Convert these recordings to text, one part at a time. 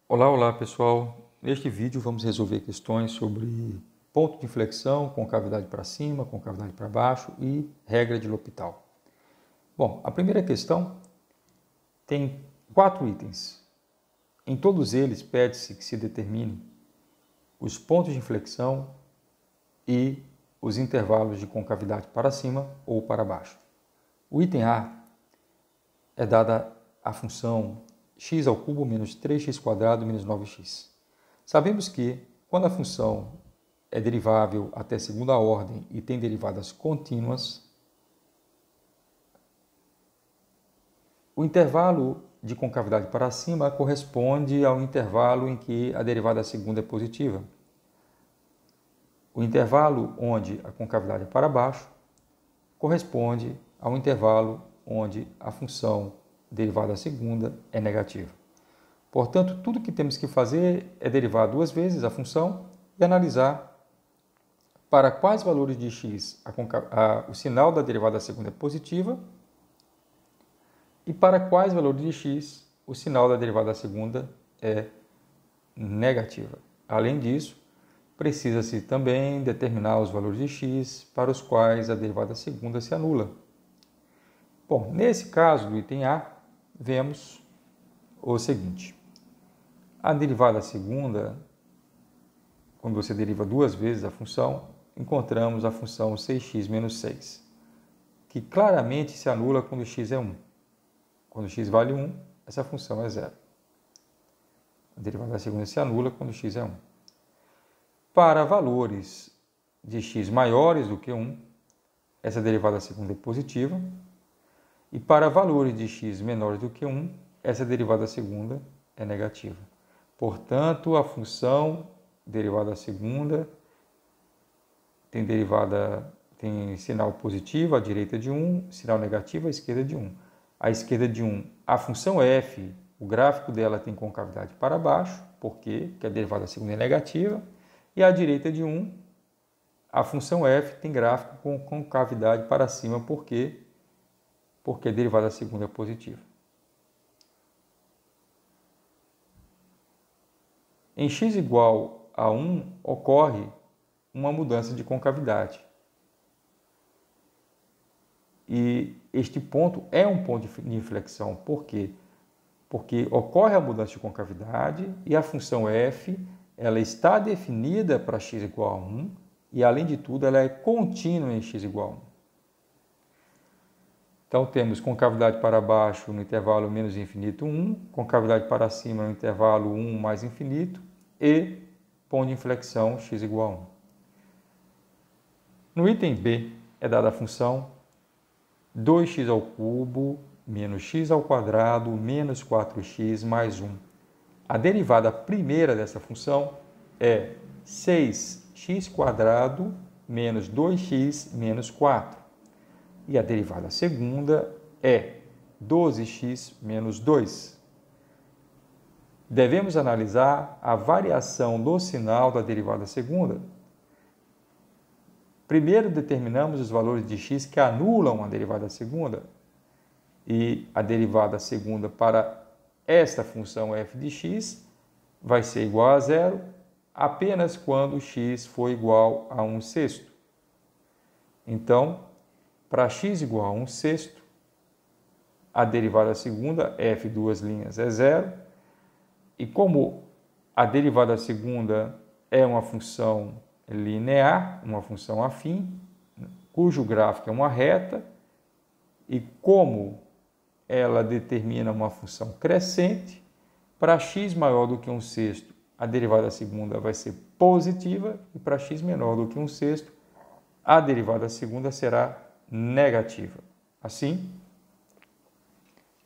Olá pessoal, neste vídeo vamos resolver questões sobre ponto de inflexão, concavidade para cima, concavidade para baixo e regra de L'Hopital. Bom, a primeira questão tem 4 itens. Em todos eles pede-se que se determine os pontos de inflexão e os intervalos de concavidade para cima ou para baixo. O item A é dada a função x ao cubo menos 3x² menos 9x. Sabemos que, quando a função é derivável até segunda ordem e tem derivadas contínuas, o intervalo de concavidade para cima corresponde ao intervalo em que a derivada segunda é positiva. O intervalo onde a concavidade é para baixo corresponde ao intervalo onde a função derivada segunda é negativa. Portanto, tudo que temos que fazer é derivar duas vezes a função e analisar para quais valores de x o sinal da derivada segunda é positiva e para quais valores de x o sinal da derivada segunda é negativa. Além disso, precisa-se também determinar os valores de x para os quais a derivada segunda se anula. Bom, nesse caso do item A, vemos o seguinte. A derivada segunda, quando você deriva duas vezes a função, encontramos a função 6x menos 6, que claramente se anula quando x é 1. Quando x vale 1, essa função é 0. A derivada segunda se anula quando x é 1. Para valores de x maiores do que 1, essa derivada segunda é positiva. E para valores de x menores do que 1, essa derivada segunda é negativa. Portanto, a função derivada segunda tem sinal positivo à direita de 1, sinal negativo à esquerda de 1. À esquerda de 1, a função f, o gráfico dela tem concavidade para baixo, porque a derivada segunda é negativa. E à direita de 1, a função f tem gráfico com concavidade para cima, porque a derivada segunda é positiva. Em x igual a 1, ocorre uma mudança de concavidade. E este ponto é um ponto de inflexão. Por quê? Porque ocorre a mudança de concavidade e a função f ela está definida para x igual a 1 e, além de tudo, ela é contínua em x igual a 1. Então, temos concavidade para baixo no intervalo menos infinito 1, concavidade para cima no intervalo 1 mais infinito e ponto de inflexão x igual a 1. No item B, é dada a função 2x ao cubo menos x ao quadrado menos 4x mais 1. A derivada primeira dessa função é 6x² menos 2x menos 4. E a derivada segunda é 12x menos 2. Devemos analisar a variação do sinal da derivada segunda. Primeiro determinamos os valores de x que anulam a derivada segunda. E a derivada segunda para esta função f de x vai ser igual a 0 apenas quando x for igual a 1/6. Então, para x igual a 1/6, a derivada segunda, f duas linhas, é 0. E como a derivada segunda é uma função linear, uma função afim, cujo gráfico é uma reta, e como ela determina uma função crescente, para x maior do que 1/6, a derivada segunda vai ser positiva, e para x menor do que 1/6, a derivada segunda será negativa. Assim,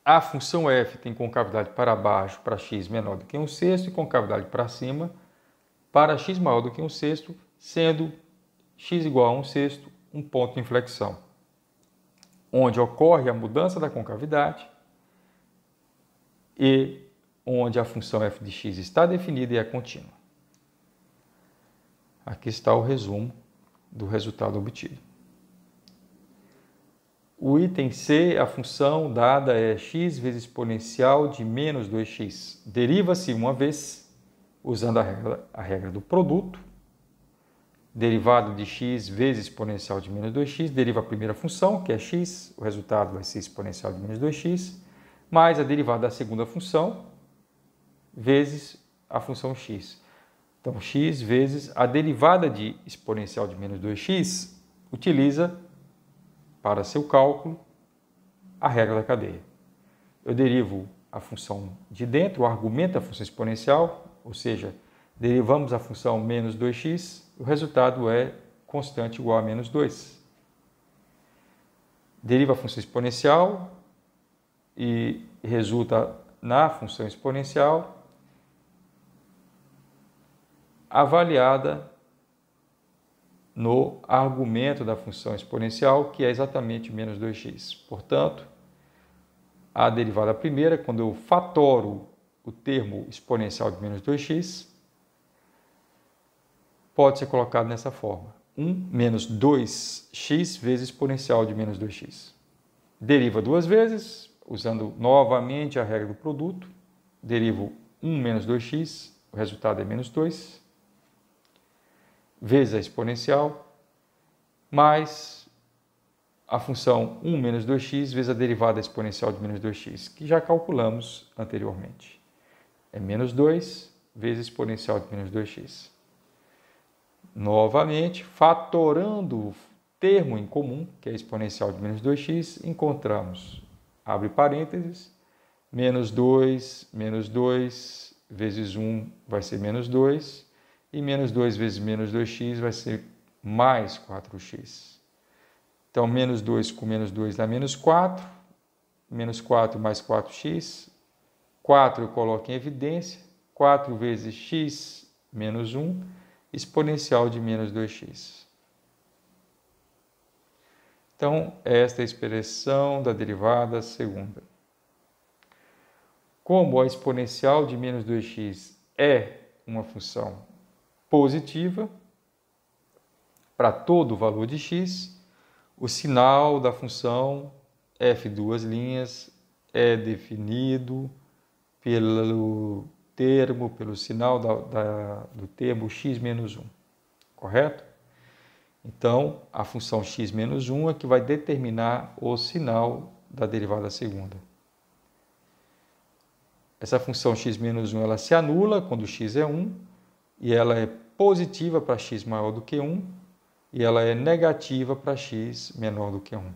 a função f tem concavidade para baixo para x menor do que 1/6 e concavidade para cima para x maior do que 1/6, sendo x igual a 1/6 um ponto de inflexão, onde ocorre a mudança da concavidade e onde a função f de x está definida e é contínua. Aqui está o resumo do resultado obtido. O item C, a função dada é x vezes exponencial de menos 2x. Deriva-se uma vez, usando a regra do produto. Derivada de x vezes exponencial de menos 2x, deriva a primeira função, que é x, o resultado vai ser exponencial de menos 2x, mais a derivada da segunda função, vezes a função x. Então, x vezes a derivada de exponencial de menos 2x, utiliza, para seu cálculo, a regra da cadeia. Eu derivo a função de dentro, o argumento da função exponencial, ou seja, derivamos a função menos 2x, o resultado é constante igual a menos 2. Deriva a função exponencial e resulta na função exponencial avaliada no argumento da função exponencial, que é exatamente menos 2x. Portanto, a derivada primeira, quando eu fatoro o termo exponencial de menos 2x, pode ser colocado nessa forma. 1 menos 2x vezes exponencial de menos 2x. Deriva duas vezes, usando novamente a regra do produto. Derivo 1 menos 2x, o resultado é menos 2, vezes a exponencial, mais a função 1 menos 2x vezes a derivada exponencial de menos 2x, que já calculamos anteriormente. É menos 2 vezes exponencial de menos 2x. Novamente, fatorando o termo em comum, que é exponencial de menos 2x, encontramos, abre parênteses, menos 2 vezes 1 vai ser menos 2, e menos 2 vezes menos 2x vai ser mais 4x. Então, menos 2 com menos 2 dá menos 4, menos 4 mais 4x, 4 eu coloco em evidência, 4 vezes x menos 1, exponencial de menos 2x. Então, esta é a expressão da derivada segunda. Como a exponencial de menos 2x é uma função positiva para todo o valor de x, o sinal da função f duas linhas é definido pelo sinal do termo x menos 1, correto? Então, a função x menos 1 é que vai determinar o sinal da derivada segunda. Essa função x menos 1 ela se anula quando x é 1, e ela é positiva para x maior do que 1, e ela é negativa para x menor do que 1.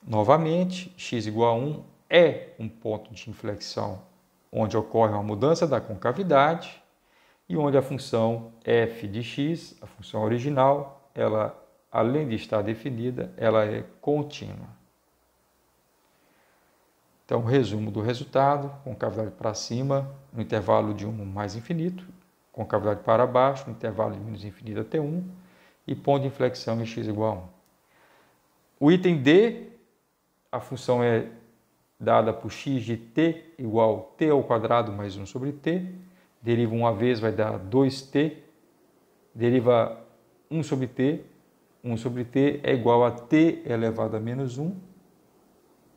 Novamente, x igual a 1 é um ponto de inflexão onde ocorre uma mudança da concavidade e onde a função f de x, a função original, ela, além de estar definida, ela é contínua. Então, resumo do resultado: concavidade para cima, no intervalo de 1 mais infinito, concavidade para baixo, no intervalo de menos infinito até 1, e ponto de inflexão em x igual a 1. O item D, a função é dada por x de t igual a t ao quadrado mais 1 sobre t, deriva uma vez, vai dar 2t, deriva 1 sobre t é igual a t elevado a menos 1,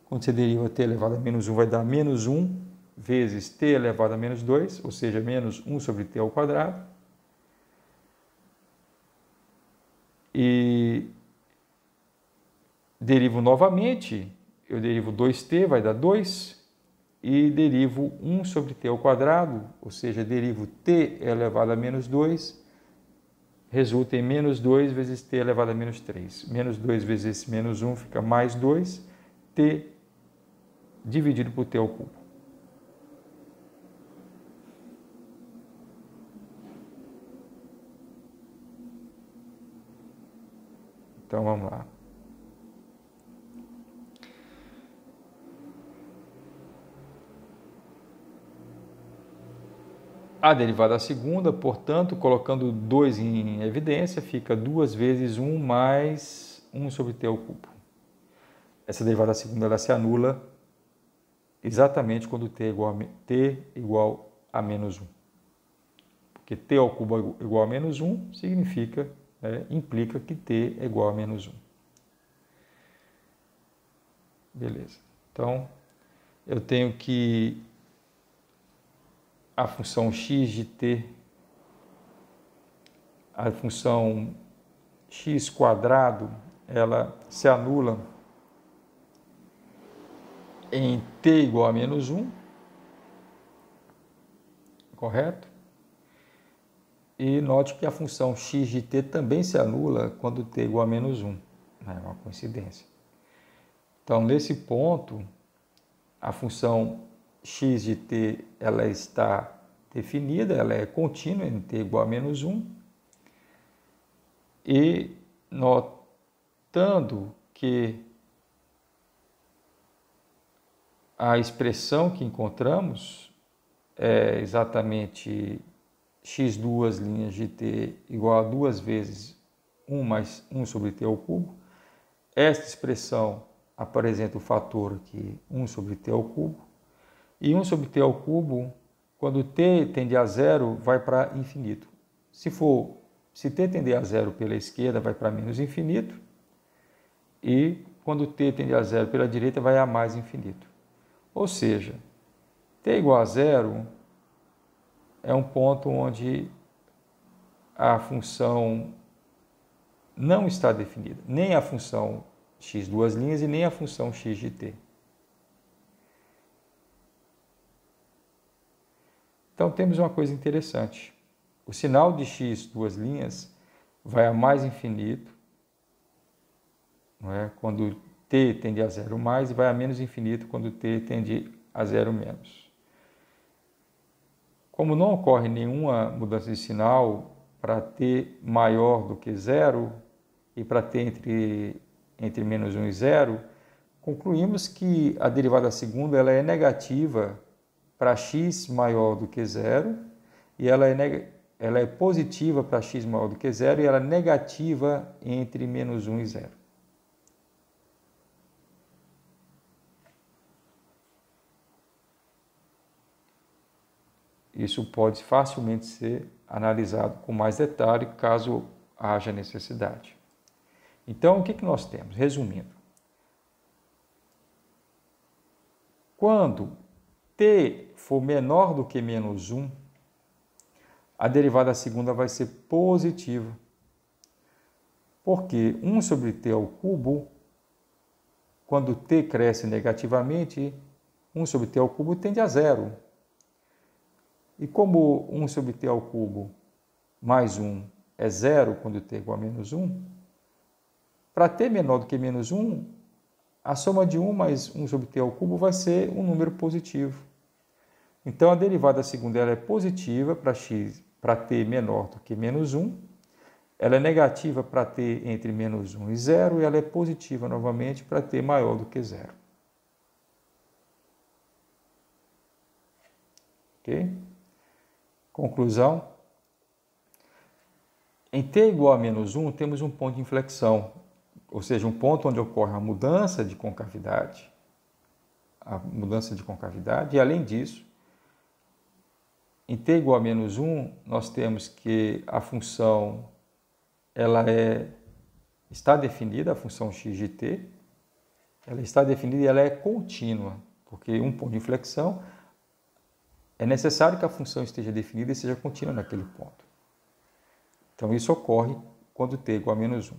quando você deriva t elevado a menos 1, vai dar menos 1 vezes t elevado a menos 2, ou seja, menos 1 sobre t ao quadrado. E derivo novamente, eu derivo 2t, vai dar 2, e derivo 1 sobre t ao quadrado, ou seja, derivo t elevado a menos 2, resulta em menos 2 vezes t elevado a menos 3. Menos 2 vezes esse menos 1 fica mais 2, t dividido por t ao cubo. Então, vamos lá. A derivada segunda, portanto, colocando 2 em evidência, fica 2 vezes 1 mais 1 sobre t ao cubo. Essa derivada segunda ela se anula exatamente quando t igual a menos 1. Porque t ao cubo igual a menos 1 significa, implica que t é igual a menos 1. Beleza. Então, eu tenho que a função x de t, a função x quadrado, ela se anula em t igual a menos 1, correto? E note que a função x de t também se anula quando t é igual a menos 1. É uma coincidência. Então, nesse ponto, a função x de t ela está definida, ela é contínua em t igual a menos 1. E notando que a expressão que encontramos é exatamente x duas linhas de t igual a 2 vezes 1 mais 1 sobre t ao cubo. Esta expressão apresenta o fator aqui 1 sobre t ao cubo. E 1 sobre t ao cubo, quando t tende a zero, vai para infinito. Se t tender a zero pela esquerda, vai para menos infinito. E quando t tende a zero pela direita, vai a mais infinito. Ou seja, t igual a zero é um ponto onde a função não está definida, nem a função x duas linhas e nem a função x de t. Então temos uma coisa interessante. O sinal de x duas linhas vai a mais infinito, não é? Quando t tende a zero mais, e vai a menos infinito quando t tende a zero menos. Como não ocorre nenhuma mudança de sinal para t maior do que zero e para t entre menos 1 e 0, concluímos que a derivada segunda ela é negativa para x maior do que zero e ela é positiva para x maior do que zero e ela é negativa entre menos 1 e 0. Isso pode facilmente ser analisado com mais detalhe, caso haja necessidade. Então, o que nós temos? Resumindo, quando t for menor do que menos 1, a derivada segunda vai ser positiva, porque 1 sobre t ao cubo, quando t cresce negativamente, 1 sobre t ao cubo tende a zero. E como 1 sobre t ao cubo mais 1 é zero quando t é igual a menos 1, para t menor do que menos 1, a soma de 1 mais 1 sobre t ao cubo vai ser um número positivo. Então, a derivada segunda ela é positiva para t menor do que menos 1, ela é negativa para t entre menos 1 e 0, e ela é positiva novamente para t maior do que 0. Ok? Conclusão. Em t igual a menos 1, temos um ponto de inflexão, ou seja, um ponto onde ocorre a mudança de concavidade. E, além disso, em t igual a menos 1, nós temos que a função ela está definida, a função x de t, ela está definida e ela é contínua, porque um ponto de inflexão é necessário que a função esteja definida e seja contínua naquele ponto. Então, isso ocorre quando t é igual a menos 1.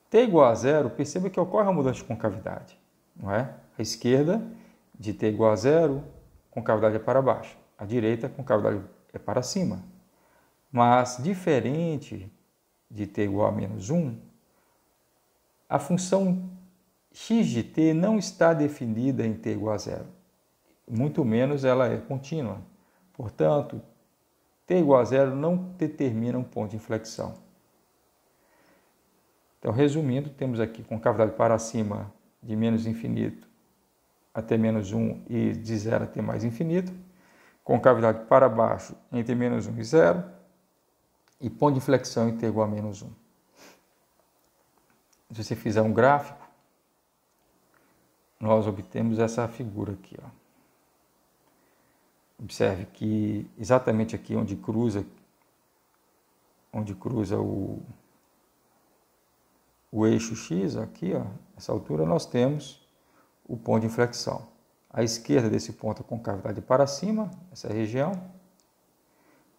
t igual a zero, perceba que ocorre uma mudança de concavidade, não é? A esquerda, de t igual a zero, concavidade é para baixo. A direita, concavidade é para cima. Mas, diferente de t igual a menos 1, a função x de t não está definida em t igual a zero. Muito menos ela é contínua. Portanto, t igual a zero não determina um ponto de inflexão. Então, resumindo, temos aqui concavidade para cima de menos infinito até menos 1 e de 0 até mais infinito. Concavidade para baixo entre menos 1 e 0. E ponto de inflexão em t igual a menos 1. Se você fizer um gráfico, nós obtemos essa figura aqui, ó. Observe que exatamente aqui onde cruza o eixo x, aqui, ó, essa altura, nós temos o ponto de inflexão. À esquerda desse ponto, a concavidade para cima, essa região,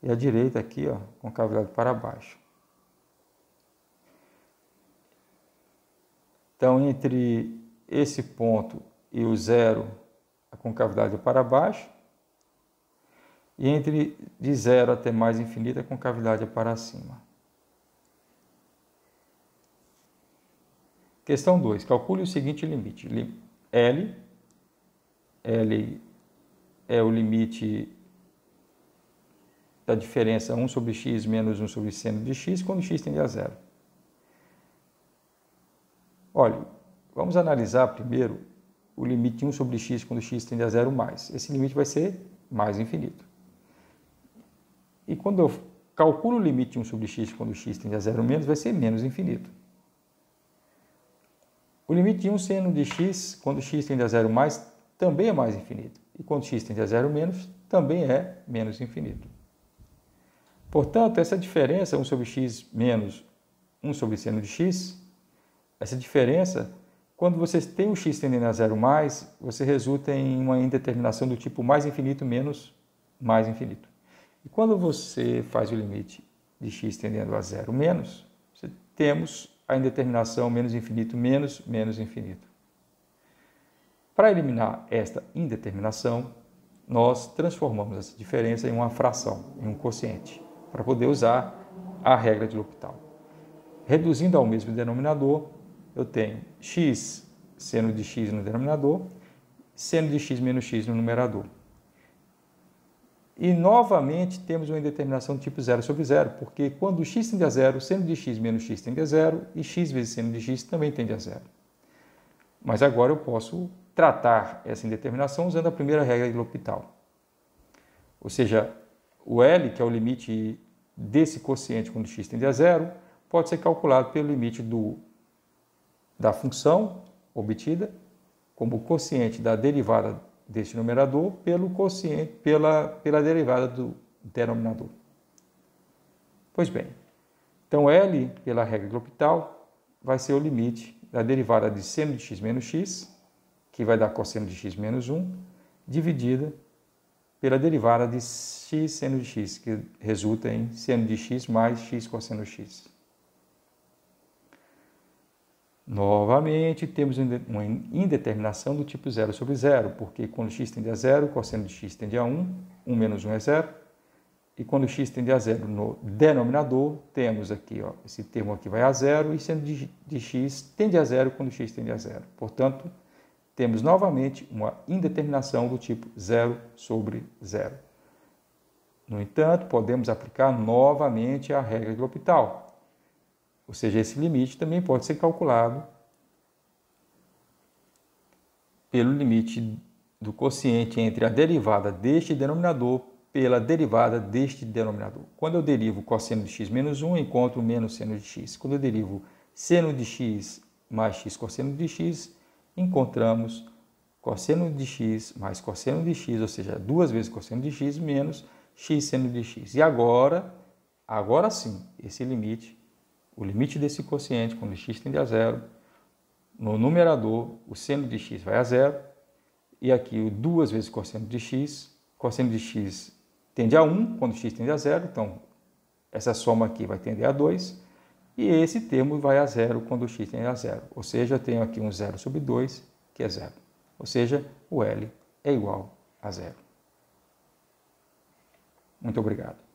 e à direita aqui, ó, concavidade para baixo. Então, entre esse ponto e o zero, a concavidade é para baixo, e entre de zero até mais infinito, a concavidade é para cima. Questão 2. Calcule o seguinte limite. L é o limite da diferença 1 sobre x menos 1 sobre seno de x quando x tende a zero. Olha, vamos analisar primeiro o limite de 1 sobre x quando x tende a zero mais. Esse limite vai ser mais infinito. E quando eu calculo o limite de 1 sobre x quando x tende a zero menos, vai ser menos infinito. O limite de 1 seno de x quando x tende a zero mais também é mais infinito. E quando x tende a zero menos, também é menos infinito. Portanto, essa diferença 1 sobre x menos 1 sobre seno de x, essa diferença, quando você tem o x tendendo a zero mais, você resulta em uma indeterminação do tipo mais infinito menos mais infinito. E quando você faz o limite de x tendendo a zero menos, temos a indeterminação menos infinito menos menos infinito. Para eliminar esta indeterminação, nós transformamos essa diferença em uma fração, em um quociente, para poder usar a regra de L'Hopital. Reduzindo ao mesmo denominador, eu tenho x seno de x no denominador, seno de x menos x no numerador. E, novamente, temos uma indeterminação do tipo 0 sobre 0, porque quando x tende a zero, seno de x menos x tende a zero, e x vezes seno de x também tende a zero. Mas agora eu posso tratar essa indeterminação usando a primeira regra de L'Hopital. Ou seja, o L, que é o limite desse quociente quando x tende a zero, pode ser calculado pelo limite da função obtida como quociente da derivada deste numerador pelo quociente, pela derivada do denominador. Pois bem, então L, pela regra de L'Hopital, vai ser o limite da derivada de seno de x menos x, que vai dar cosseno de x menos 1, dividida pela derivada de x seno de x, que resulta em seno de x mais x cosseno de x. Novamente, temos uma indeterminação do tipo 0 sobre 0, porque quando x tende a 0, cosseno de x tende a 1, 1 menos 1 é 0, e quando x tende a 0 no denominador, temos aqui, ó, esse termo aqui vai a 0, e seno de x tende a 0 quando x tende a 0. Portanto, temos novamente uma indeterminação do tipo 0 sobre 0. No entanto, podemos aplicar novamente a regra de L'Hopital. Ou seja, esse limite também pode ser calculado pelo limite do quociente entre a derivada deste denominador pela derivada deste denominador. Quando eu derivo cosseno de x menos 1, encontro menos seno de x. Quando eu derivo seno de x mais x cosseno de x, encontramos cosseno de x mais cosseno de x, ou seja, 2 vezes cosseno de x menos x seno de x. E agora sim, esse limite, o limite desse quociente, quando x tende a 0, no numerador, o seno de x vai a 0, e aqui o 2 vezes cosseno de x tende a 1, quando x tende a 0, então essa soma aqui vai tender a 2, e esse termo vai a 0 quando x tende a 0. Ou seja, eu tenho aqui um 0 sobre 2, que é 0. Ou seja, o L é igual a 0. Muito obrigado.